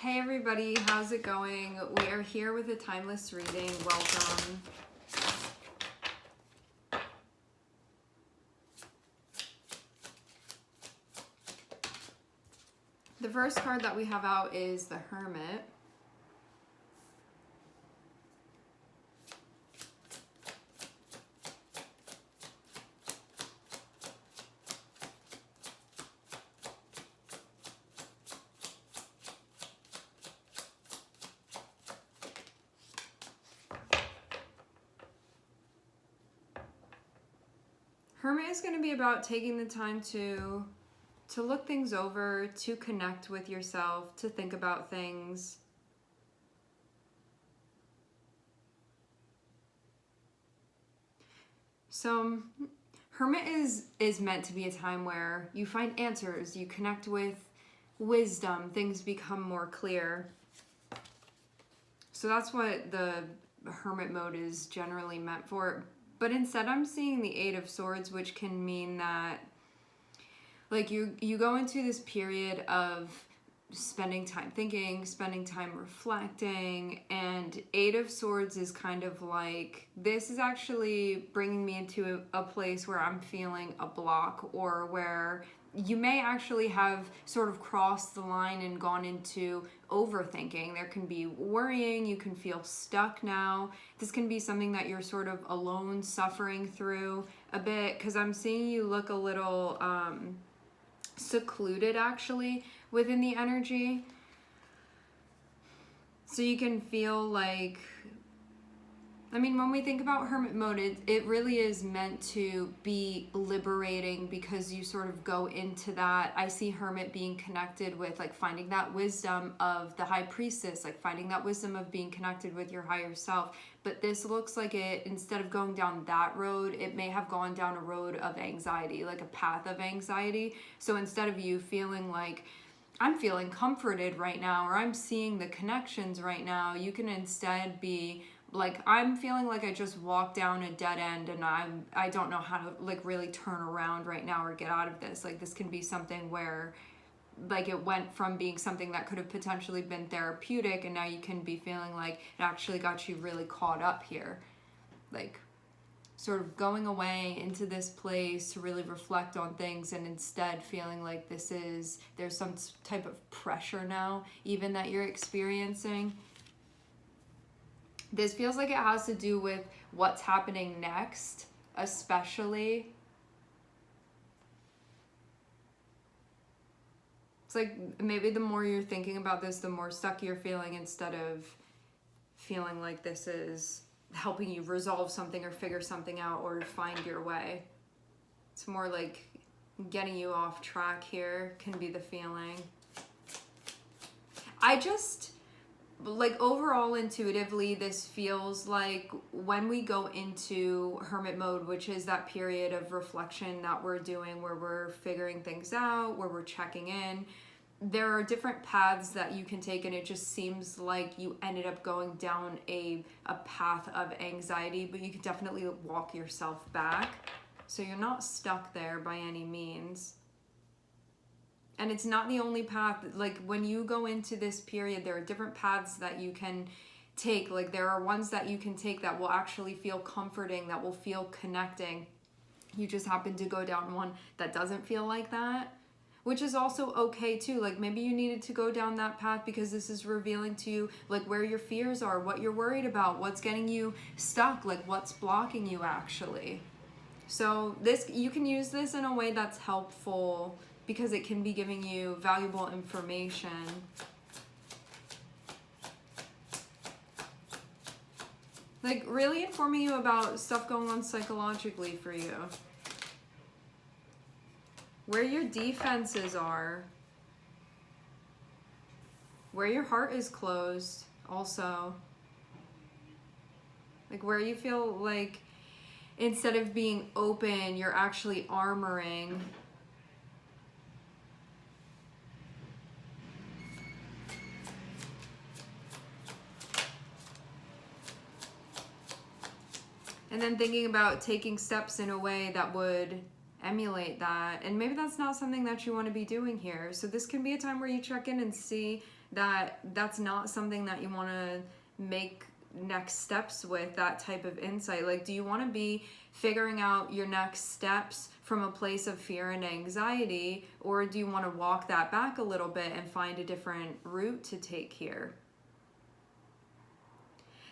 Hey everybody, how's it going? We are here with a timeless reading. Welcome. The first card that we have out is the Hermit. Hermit is going to be about taking the time to look things over, to connect with yourself, to think about things. So Hermit is meant to be a time where you find answers, you connect with wisdom, things become more clear. So that's what the Hermit mode is generally meant for. But instead I'm seeing the Eight of Swords, which can mean that like you go into this period of spending time thinking, spending time reflecting, and Eight of Swords is kind of like, this is actually bringing me into a place where I'm feeling a block, or where you may actually have sort of crossed the line and gone into overthinking. There can be worrying, you can feel stuck now. This can be something that you're sort of alone suffering through a bit, because I'm seeing you look a little secluded actually within the energy. So you can feel like, I mean, when we think about Hermit mode, it really is meant to be liberating, because you sort of go into that. I see Hermit being connected with like finding that wisdom of the High Priestess, like finding that wisdom of being connected with your higher self. But this looks like it, instead of going down that road, it may have gone down a road of anxiety, like a path of anxiety. So instead of you feeling like, I'm feeling comforted right now, or I'm seeing the connections right now, you can instead be like, I'm feeling like I just walked down a dead end and I don't know how to like really turn around right now or get out of this. Like, this can be something where like it went from being something that could have potentially been therapeutic, and now you can be feeling like it actually got you really caught up here. Like sort of going away into this place to really reflect on things, and instead feeling like there's some type of pressure now even that you're experiencing. This feels like it has to do with what's happening next, especially. It's like maybe the more you're thinking about this, the more stuck you're feeling, instead of feeling like this is helping you resolve something or figure something out or find your way. It's more like getting you off track here can be the feeling. I just, like, overall intuitively, this feels like when we go into Hermit mode, which is that period of reflection that we're doing, where we're figuring things out, where we're checking in, there are different paths that you can take, and it just seems like you ended up going down a path of anxiety, but you can definitely walk yourself back. So you're not stuck there by any means. And it's not the only path. Like, when you go into this period, there are different paths that you can take. Like, there are ones that you can take that will actually feel comforting, that will feel connecting. You just happen to go down one that doesn't feel like that, which is also okay too. Like, maybe you needed to go down that path because this is revealing to you like where your fears are, what you're worried about, what's getting you stuck, like what's blocking you actually. So this, you can use this in a way that's helpful, because it can be giving you valuable information. Like, really informing you about stuff going on psychologically for you. Where your defenses are. Where your heart is closed also. Like, where you feel like instead of being open, you're actually armoring. And then thinking about taking steps in a way that would emulate that. And maybe that's not something that you want to be doing here. So this can be a time where you check in and see that's not something that you want to make next steps with, that type of insight. Like, do you want to be figuring out your next steps from a place of fear and anxiety, or do you want to walk that back a little bit and find a different route to take here?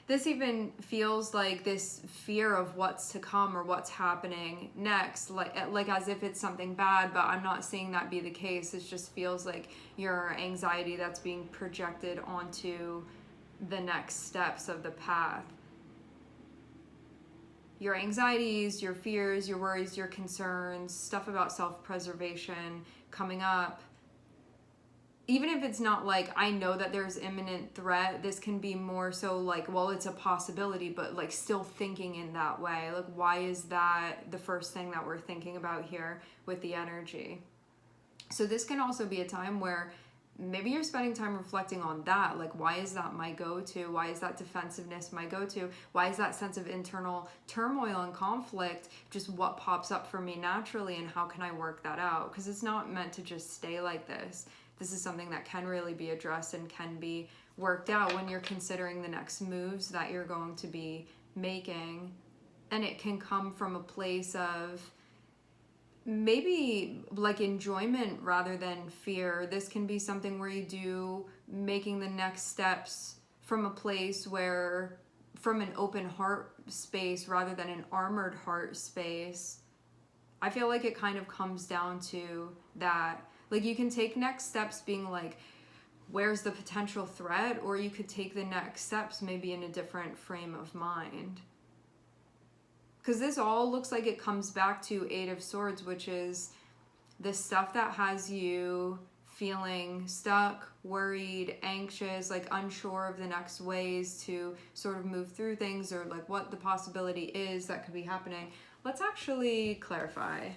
This even feels like this fear of what's to come or what's happening next, like as if it's something bad, but I'm not seeing that be the case. It just feels like your anxiety that's being projected onto the next steps of the path. Your anxieties, your fears, your worries, your concerns, stuff about self-preservation coming up. Even if it's not like, I know that there's imminent threat, this can be more so like, well, it's a possibility, but like still thinking in that way. Like, why is that the first thing that we're thinking about here with the energy? So this can also be a time where maybe you're spending time reflecting on that. Like, why is that my go-to? Why is that defensiveness my go-to? Why is that sense of internal turmoil and conflict just what pops up for me naturally, and how can I work that out? Because it's not meant to just stay like this. This is something that can really be addressed and can be worked out when you're considering the next moves that you're going to be making. And it can come from a place of maybe like enjoyment rather than fear. This can be something where you do making the next steps from a place where, from an open heart space rather than an armored heart space. I feel like it kind of comes down to that. Like, you can take next steps being like, where's the potential threat? Or you could take the next steps maybe in a different frame of mind. Because this all looks like it comes back to Eight of Swords, which is the stuff that has you feeling stuck, worried, anxious, like unsure of the next ways to sort of move through things, or like what the possibility is that could be happening. Let's actually clarify.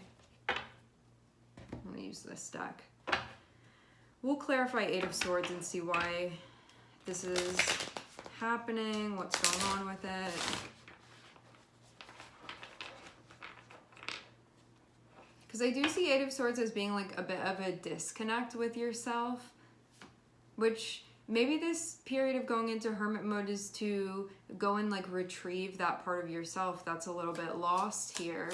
I'm going to use this deck. We'll clarify Eight of Swords and see why this is happening, what's going on with it. Because I do see Eight of Swords as being like a bit of a disconnect with yourself, which maybe this period of going into hermit mode is to go and like retrieve that part of yourself that's a little bit lost here.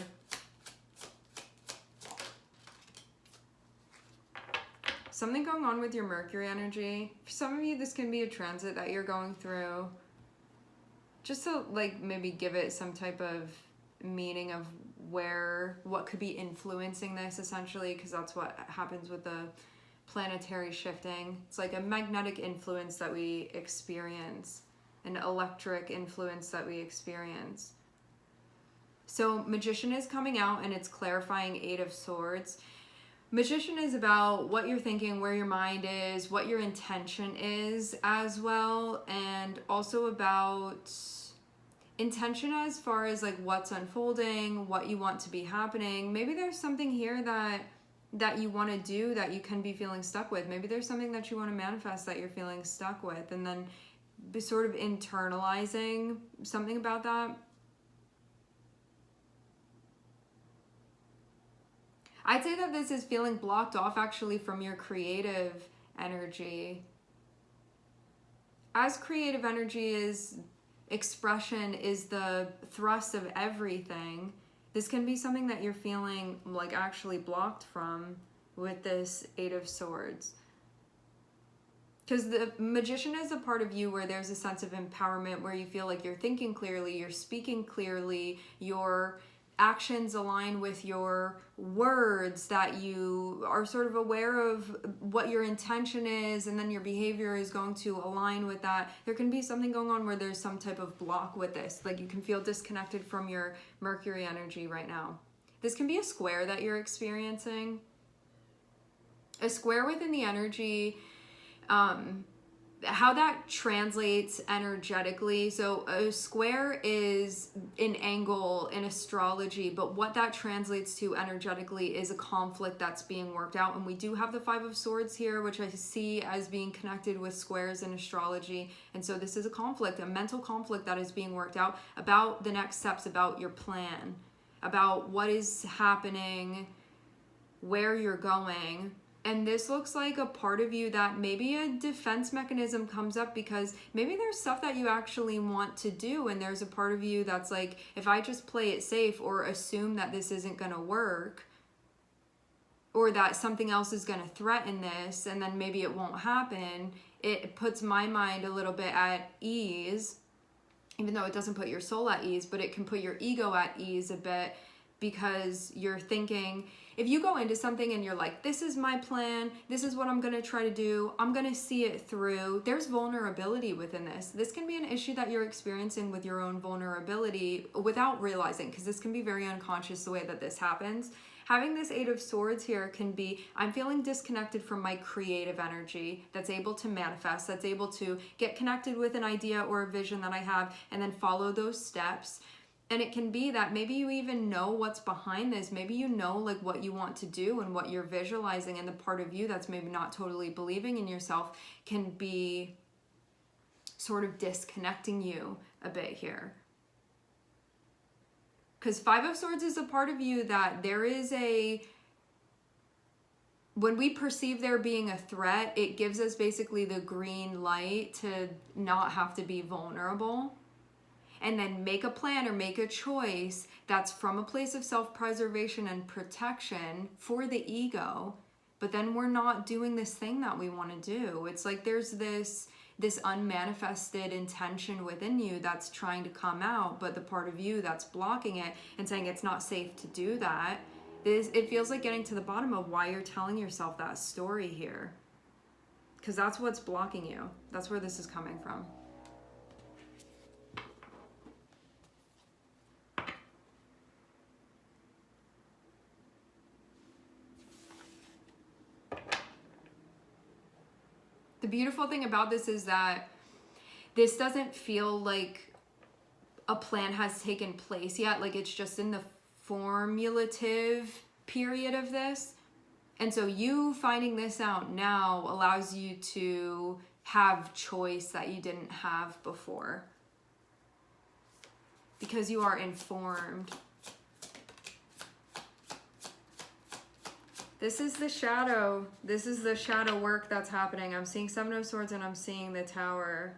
Something going on with your Mercury energy. For some of you, this can be a transit that you're going through. Just to like maybe give it some type of meaning of what could be influencing this, essentially, because that's what happens with the planetary shifting. It's like a magnetic influence that we experience, an electric influence that we experience. So Magician is coming out and it's clarifying Eight of Swords. Magician is about what you're thinking, where your mind is, what your intention is as well, and also about intention as far as like what's unfolding, what you want to be happening. Maybe there's something here that you want to do that you can be feeling stuck with. Maybe there's something that you want to manifest that you're feeling stuck with, and then be sort of internalizing something about that. I'd say that this is feeling blocked off actually from your creative energy. As creative energy is, expression is the thrust of everything, this can be something that you're feeling like actually blocked from with this Eight of Swords. Because the Magician is a part of you where there's a sense of empowerment, where you feel like you're thinking clearly, you're speaking clearly, your actions align with your words, that you are sort of aware of what your intention is, and then your behavior is going to align with that. There can be something going on where there's some type of block with this. Like, you can feel disconnected from your Mercury energy right now. This can be a square that you're experiencing. A square within the energy, how that translates energetically. So a square is an angle in astrology, but what that translates to energetically is a conflict that's being worked out. And we do have the Five of Swords here, which I see as being connected with squares in astrology. And so this is a conflict, a mental conflict that is being worked out about the next steps, about your plan, about what is happening, where you're going. And this looks like a part of you that maybe a defense mechanism comes up because maybe there's stuff that you actually want to do. And there's a part of you that's like, if I just play it safe or assume that this isn't going to work, or that something else is going to threaten this, and then maybe it won't happen, it puts my mind a little bit at ease, even though it doesn't put your soul at ease, but it can put your ego at ease a bit, because you're thinking, if you go into something and you're like, this is my plan, this is what I'm going to try to do, I'm going to see it through, there's vulnerability within this. This can be an issue that you're experiencing with your own vulnerability without realizing, because this can be very unconscious the way that this happens. Having this Eight of Swords here can be, I'm feeling disconnected from my creative energy that's able to manifest, that's able to get connected with an idea or a vision that I have and then follow those steps. And it can be that maybe you even know what's behind this. Maybe you know like what you want to do and what you're visualizing, and the part of you that's maybe not totally believing in yourself can be sort of disconnecting you a bit here. Because Five of Swords is a part of you that there is a, when we perceive there being a threat, it gives us basically the green light to not have to be vulnerable. And then make a plan or make a choice that's from a place of self-preservation and protection for the ego. But then we're not doing this thing that we want to do. It's like there's this unmanifested intention within you that's trying to come out, but the part of you that's blocking it and saying it's not safe to do that, it feels like getting to the bottom of why you're telling yourself that story here. Because that's what's blocking you. That's where this is coming from. The beautiful thing about this is that this doesn't feel like a plan has taken place yet. Like it's just in the formulative period of this. And so you finding this out now allows you to have choice that you didn't have before. Because you are informed. This is the shadow. This is the shadow work that's happening. I'm seeing Seven of Swords and I'm seeing the Tower.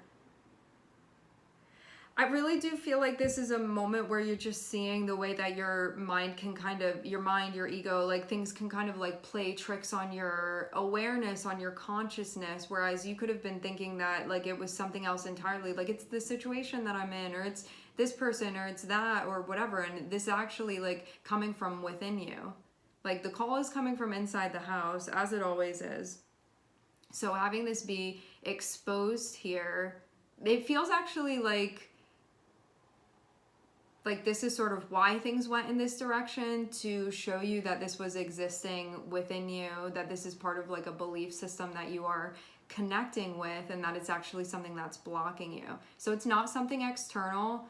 I really do feel like this is a moment where you're just seeing the way that your mind can kind of, your mind, your ego, like things can kind of like play tricks on your awareness, on your consciousness, whereas you could have been thinking that like it was something else entirely, like it's the situation that I'm in, or it's this person, or it's that, or whatever, and this actually like coming from within you. Like the call is coming from inside the house, as it always is. So having this be exposed here, it feels actually like this is sort of why things went in this direction, to show you that this was existing within you, that this is part of like a belief system that you are connecting with, and that it's actually something that's blocking you. So it's not something external.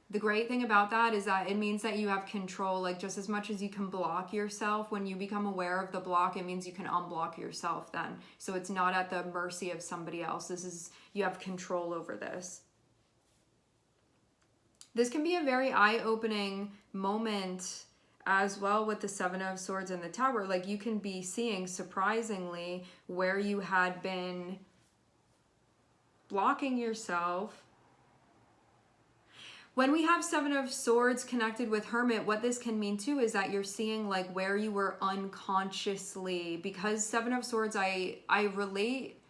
The great thing about that is that it means that you have control, like just as much as you can block yourself. When you become aware of the block, it means you can unblock yourself then. So it's not at the mercy of somebody else. This is, you have control over this. This can be a very eye-opening moment as well with the Seven of Swords and the Tower. Like you can be seeing surprisingly where you had been blocking yourself. When we have Seven of Swords connected with Hermit, what this can mean too is that you're seeing like where you were unconsciously, because Seven of Swords, I relate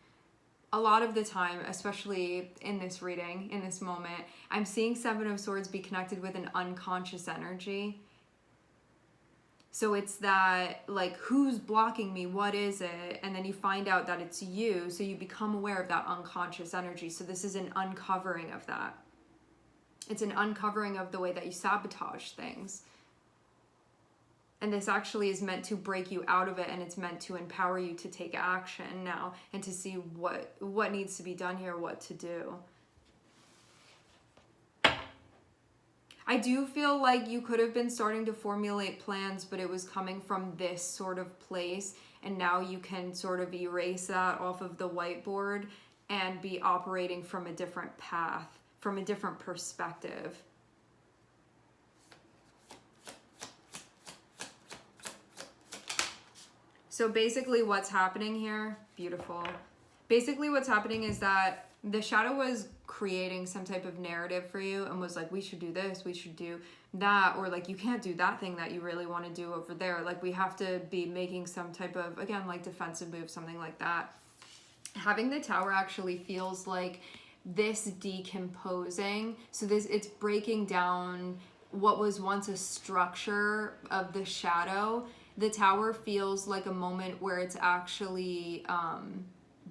a lot of the time, especially in this reading, in this moment, I'm seeing Seven of Swords be connected with an unconscious energy. So it's that like, who's blocking me? What is it? And then you find out that it's you. So you become aware of that unconscious energy. So this is an uncovering of that. It's an uncovering of the way that you sabotage things. And this actually is meant to break you out of it, and it's meant to empower you to take action now and to see what needs to be done here, what to do. I do feel like you could have been starting to formulate plans, but it was coming from this sort of place, and now you can sort of erase that off of the whiteboard and be operating from a different path, from a different perspective. So basically what's happening here, beautiful. Basically what's happening is that the shadow was creating some type of narrative for you and was like, we should do this, we should do that, or like, you can't do that thing that you really want to do over there. Like, we have to be making some type of, again, like defensive move, something like that. Having the Tower actually feels like this decomposing. So it's breaking down what was once a structure of the shadow. The Tower feels like a moment where it's actually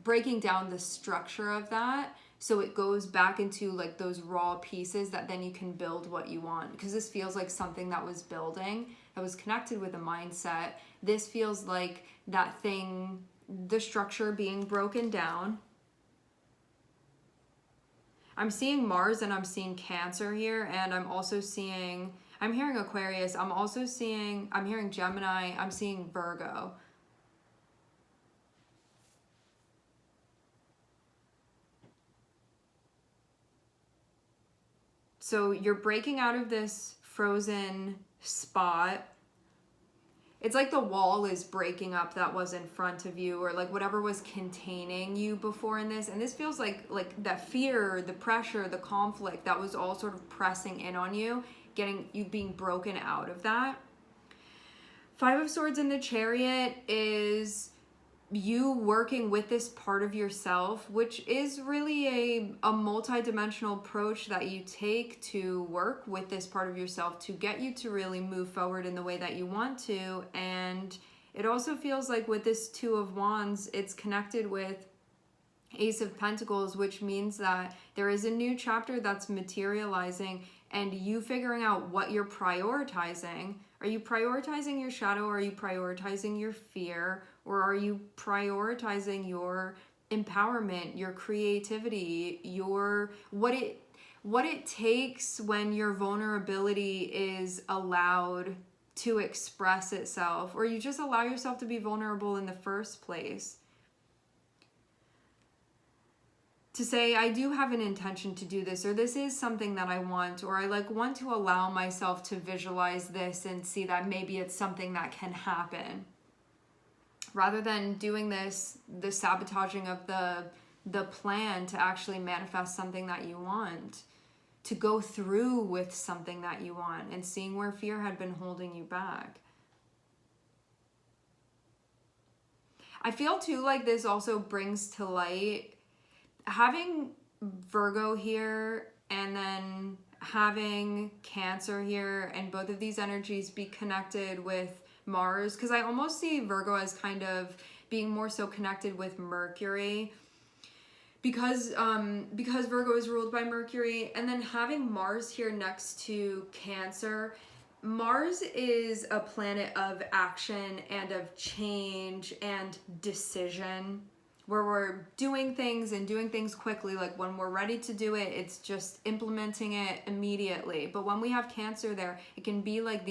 breaking down the structure of that, so it goes back into like those raw pieces that then you can build what you want. Because this feels like something that was building, that was connected with a mindset. This feels like that thing, the structure being broken down. I'm seeing Mars and I'm seeing Cancer here, and I'm also seeing, I'm hearing Aquarius, I'm hearing Gemini, I'm seeing Virgo. So you're breaking out of this frozen spot. It's like the wall is breaking up that was in front of you, or like whatever was containing you before in this. And this feels like that fear, the pressure, the conflict that was all sort of pressing in on you, getting you being broken out of that. Five of Swords in the Chariot is you working with this part of yourself, which is really a multi-dimensional approach that you take to work with this part of yourself to get you to really move forward in the way that you want to. And it also feels like with this Two of Wands, it's connected with Ace of Pentacles, which means that there is a new chapter that's materializing, and you figuring out what you're prioritizing. Are you prioritizing your shadow? Or are you prioritizing your fear? Or are you prioritizing your empowerment, your creativity, your what it takes when your vulnerability is allowed to express itself, or you just allow yourself to be vulnerable in the first place? To say, I do have an intention to do this, or this is something that I want, or I want to allow myself to visualize this and see that maybe it's something that can happen. Rather than doing this, the sabotaging of the plan to actually manifest something that you want, to go through with something that you want, and seeing where fear had been holding you back. I feel too like this also brings to light having Virgo here and then having Cancer here, and both of these energies be connected with Mars, because I almost see Virgo as kind of being more so connected with Mercury, because Virgo is ruled by Mercury. And then having Mars here next to Cancer, Mars is a planet of action and of change and decision, where we're doing things and doing things quickly. Like when we're ready to do it, it's just implementing it immediately. But when we have Cancer there, it can be like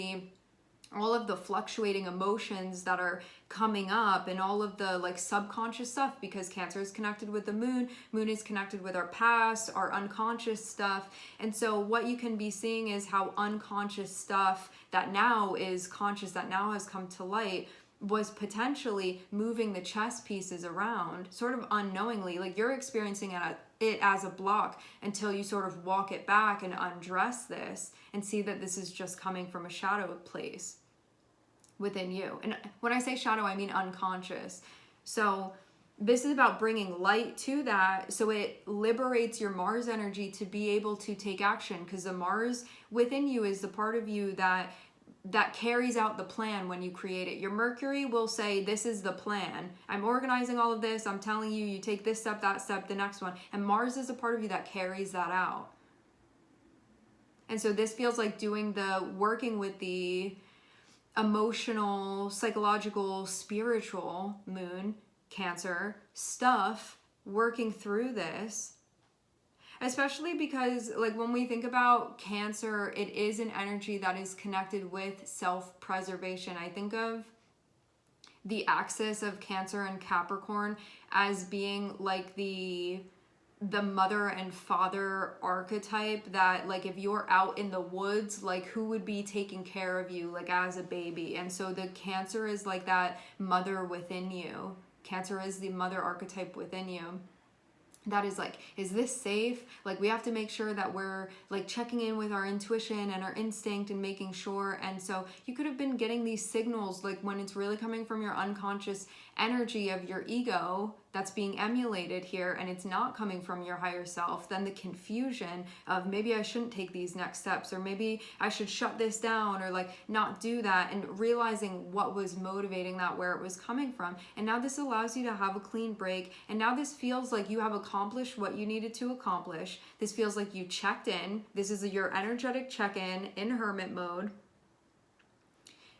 all of the fluctuating emotions that are coming up, and all of the subconscious stuff, because Cancer is connected with the moon is connected with our past, our unconscious stuff. And so what you can be seeing is how unconscious stuff that now is conscious, that now has come to light, was potentially moving the chess pieces around sort of unknowingly. Like you're experiencing it as a block until you sort of walk it back and undress this and see that this is just coming from a shadow place within you. And when I say shadow, I mean unconscious. So this is about bringing light to that, so it liberates your Mars energy to be able to take action, because the Mars within you is the part of you that carries out the plan when you create it. Your Mercury will say, this is the plan. I'm organizing all of this. I'm telling you, you take this step, that step, the next one. And Mars is a part of you that carries that out. And so this feels like working with the emotional, psychological, spiritual moon, Cancer stuff, working through this. Especially because when we think about Cancer, it is an energy that is connected with self-preservation. I think of the axis of Cancer and Capricorn as being like the the mother and father archetype, that like if you're out in the woods, like who would be taking care of you like as a baby. And so the Cancer is like that mother within you. Cancer is the mother archetype within you. That is like, is this safe? Like we have to make sure that we're like checking in with our intuition and our instinct and making sure. And so you could have been getting these signals like when it's really coming from your unconscious energy of your ego that's being emulated here, and it's not coming from your higher self. Then the confusion of maybe I shouldn't take these next steps, or maybe I should shut this down, or like not do that, and realizing what was motivating that, where it was coming from. And now this allows you to have a clean break, and now this feels like you have accomplished what you needed to accomplish. This feels like you checked in. This is your energetic check-in in hermit mode.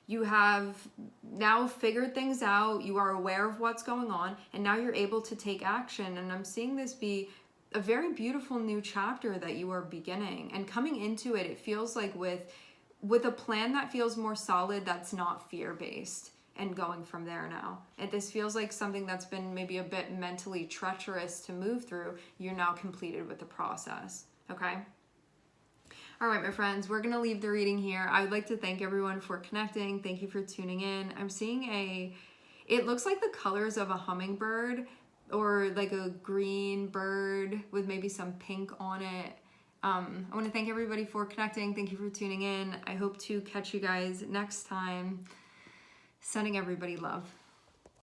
You have now figured things out. You are aware of what's going on, and now you're able to take action. And I'm seeing this be a very beautiful new chapter that you are beginning. And coming into it, it feels like with a plan that feels more solid, that's not fear-based, and going from there now. And this feels like something that's been maybe a bit mentally treacherous to move through. You're now completed with the process, okay? All right, my friends, we're going to leave the reading here. I would like to thank everyone for connecting. Thank you for tuning in. I'm seeing it looks like the colors of a hummingbird, or like a green bird with maybe some pink on it. I want to thank everybody for connecting. Thank you for tuning in. I hope to catch you guys next time. Sending everybody love.